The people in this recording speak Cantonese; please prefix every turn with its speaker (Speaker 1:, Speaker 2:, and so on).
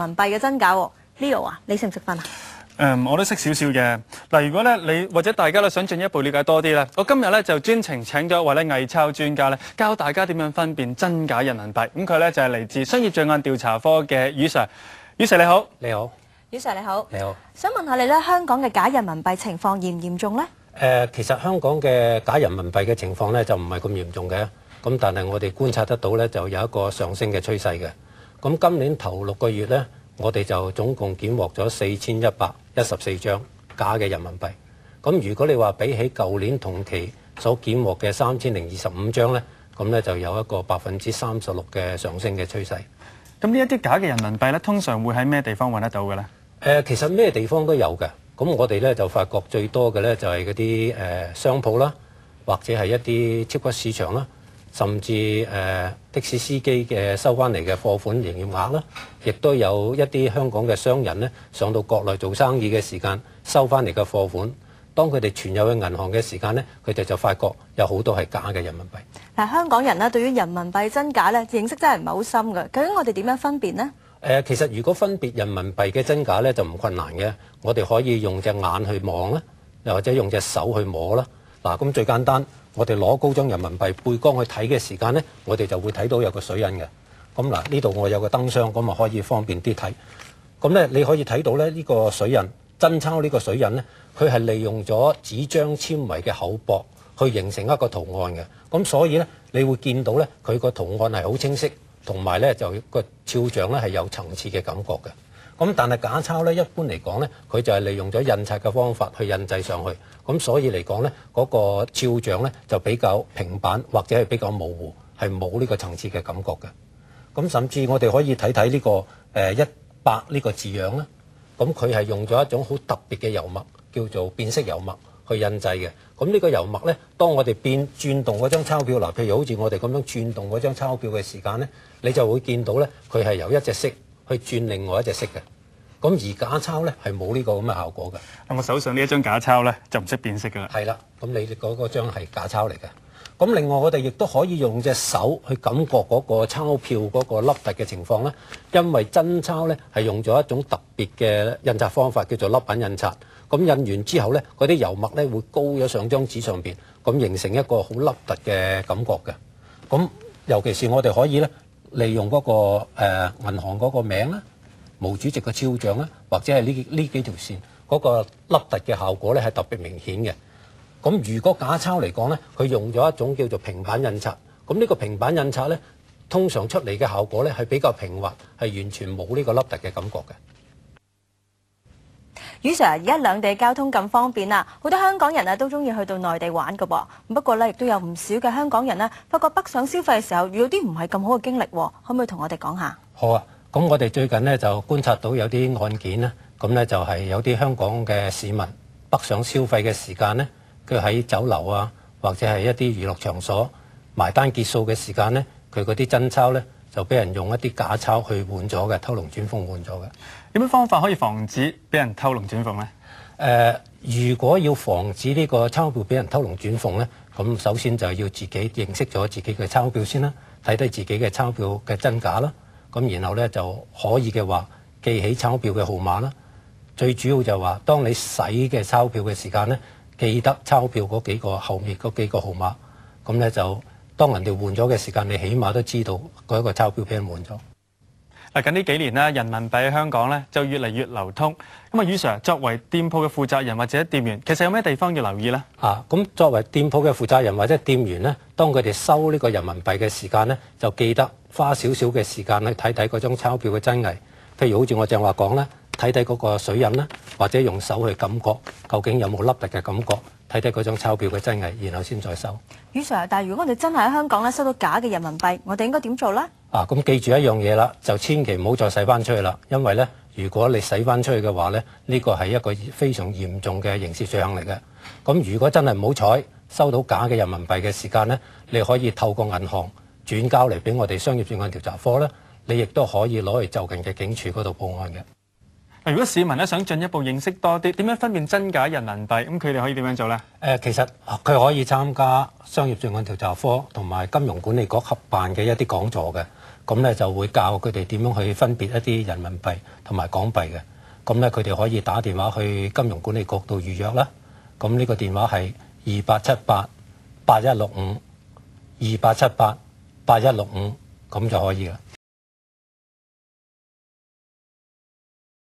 Speaker 1: 民幣嘅真假喎。Leo 啊，你識唔識分啊？
Speaker 2: 我都識少少嘅。嗱，如果咧你或者大家咧想進一步了解多啲咧，我今日咧就專程請咗一位咧偽鈔專家咧，教大家點樣分辨真假人民幣。咁佢咧就係嚟自商業罪案調查科嘅余 Sir。余 Sir 你好。
Speaker 3: 你好。
Speaker 1: 余 Sir 你好。
Speaker 3: 你好。
Speaker 1: 想問下你咧，香港嘅假人民幣情況嚴唔嚴重咧？
Speaker 3: 其實香港嘅假人民幣嘅情況咧就唔係咁嚴重嘅，咁但係我哋觀察得到咧就有一個上升嘅趨勢嘅。咁今年頭6個月咧，我哋就總共檢獲咗4114張假嘅人民幣。咁如果你話比起舊年同期所檢獲嘅3025張咧，咁咧就有一個36%嘅上升嘅趨勢。
Speaker 2: 咁呢一啲假嘅人民幣咧，通常會喺咩地方揾得到嘅咧？
Speaker 3: 其實咩地方都有嘅。咁我哋咧就發覺最多嘅咧就係嗰啲商鋪啦，或者係一啲超級市場啦，甚至的士司機嘅收翻嚟嘅貨款營業額啦，亦都有一啲香港嘅商人咧上到國內做生意嘅時間收翻嚟嘅貨款，當佢哋存入去銀行嘅時間咧，佢哋就發覺有好多係假嘅人民幣。
Speaker 1: 嗱，香港人咧對於人民幣真假咧認識真係唔係好深嘅，究竟我哋點樣分辨呢？
Speaker 3: 其實如果分別人民幣嘅真假咧就唔困難嘅，我哋可以用隻眼去望啦，又或者用隻手去摸啦。嗱，咁最簡單，我哋攞高張人民幣背光去睇嘅時間咧，我哋就會睇到有個水印嘅。咁嗱，呢度我有個燈箱，咁啊可以方便啲睇。咁咧你可以睇到咧呢個水印，真鈔呢個水印咧，佢係利用咗紙張纖維嘅厚薄去形成一個圖案嘅。咁所以咧，你會見到咧佢個圖案係好清晰。同埋咧就個肖像咧係有層次嘅感覺嘅，咁但係假鈔咧一般嚟講咧，佢就係利用咗印刷嘅方法去印製上去，咁所以嚟講咧嗰個肖像咧就比較平板或者係比較模糊，係冇呢個層次嘅感覺嘅。咁甚至我哋可以睇睇呢個100呢個字樣啦，咁佢係用咗一種好特別嘅油墨，叫做變色油墨去印製嘅。咁呢個油墨咧，當我哋轉動嗰張鈔票，譬如好似我哋咁樣轉動嗰張鈔票嘅時間咧，你就會見到咧，佢係由一隻色去轉另外一隻色嘅。咁而假鈔咧係冇呢個咁嘅效果嘅。
Speaker 2: 我手上呢一張假鈔咧就唔識變色㗎啦。
Speaker 3: 係啦，咁你嗰張係假鈔嚟嘅。咁另外我哋亦都可以用隻手去感覺嗰個鈔票嗰個凹凸嘅情況啦。因為真鈔咧係用咗一種特別嘅印刷方法，叫做凹版印刷。咁印完之後咧，嗰啲油墨咧會高咗上張紙上邊，咁形成一個好凹凸嘅感覺嘅。咁尤其是我哋可以咧利用嗰個銀行嗰個名啦、毛主席嘅肖像啦，或者係呢幾條線嗰個凹凸嘅效果咧係特別明顯嘅。咁如果假鈔嚟講咧，佢用咗一種叫做平板印刷。咁呢個平板印刷咧，通常出嚟嘅效果咧係比較平滑，係完全冇呢個凹凸嘅感覺嘅。
Speaker 1: 余 Sir， 而家兩地交通咁方便啦，好多香港人都中意去到內地玩㗎噃。不過咧，亦都有唔少嘅香港人發覺北上消費嘅時候遇到啲唔係咁好嘅經歷，可唔可以同我哋講下？
Speaker 3: 好啊，咁我哋最近呢就觀察到有啲案件呢，咁呢就係有啲香港嘅市民北上消費嘅時間呢，佢喺酒樓啊或者係一啲娛樂場所埋單結數嘅時間呢，佢嗰啲真鈔呢就俾人用一啲假鈔去換咗嘅，偷龍轉鳳換咗嘅。
Speaker 2: 有咩方法可以防止俾人偷龍轉鳳呢？
Speaker 3: 如果要防止呢個鈔票俾人偷龍轉鳳呢，咁首先就要自己認識咗自己嘅鈔票先啦，睇睇自己嘅鈔票嘅真假啦。咁然後呢，就可以嘅話記起鈔票嘅號碼啦。最主要就話當你洗嘅鈔票嘅時間呢，記得鈔票嗰幾個後面嗰幾個號碼。咁呢，就當人哋換咗嘅時間，你起碼都知道嗰一個鈔票俾人換咗。
Speaker 2: 近呢幾年咧，人民幣喺香港咧就越嚟越流通。咁啊，余 Sir 作為店鋪嘅負責人或者店員，其實有咩地方要留意呢？
Speaker 3: 咁作為店鋪嘅負責人或者店員呢，當佢哋收呢個人民幣嘅時間呢，就記得花少少嘅時間去睇睇嗰張鈔票嘅真偽。譬如好似我正話講啦，睇睇嗰個水印啦，或者用手去感覺究竟有冇凹凸嘅感覺，睇睇嗰張鈔票嘅真偽，然後先再收。
Speaker 1: 余 Sir， 但係如果我哋真係喺香港收到假嘅人民幣，我哋應該點做呢？
Speaker 3: 咁記住一樣嘢啦，就千祈唔好再洗翻出去啦，因為呢，如果你洗翻出去嘅話呢，呢個係一個非常嚴重嘅刑事罪行嚟嘅。咁如果真係唔好彩收到假嘅人民幣嘅時間呢，你可以透過銀行轉交嚟俾我哋商業罪案調查科啦，你亦都可以攞去就近嘅警署嗰度報案嘅。
Speaker 2: 如果市民想進一步認識多啲，點樣分辨真假人民幣？咁佢哋可以點樣做呢？
Speaker 3: 其實佢可以參加商業罪案調查科同埋金融管理局合辦嘅一啲講座嘅。咁咧就會教佢哋點樣去分別一啲人民幣同埋港幣嘅。咁咧佢哋可以打電話去金融管理局度預約啦。咁呢個電話係28788165，28788165，咁就可以啦。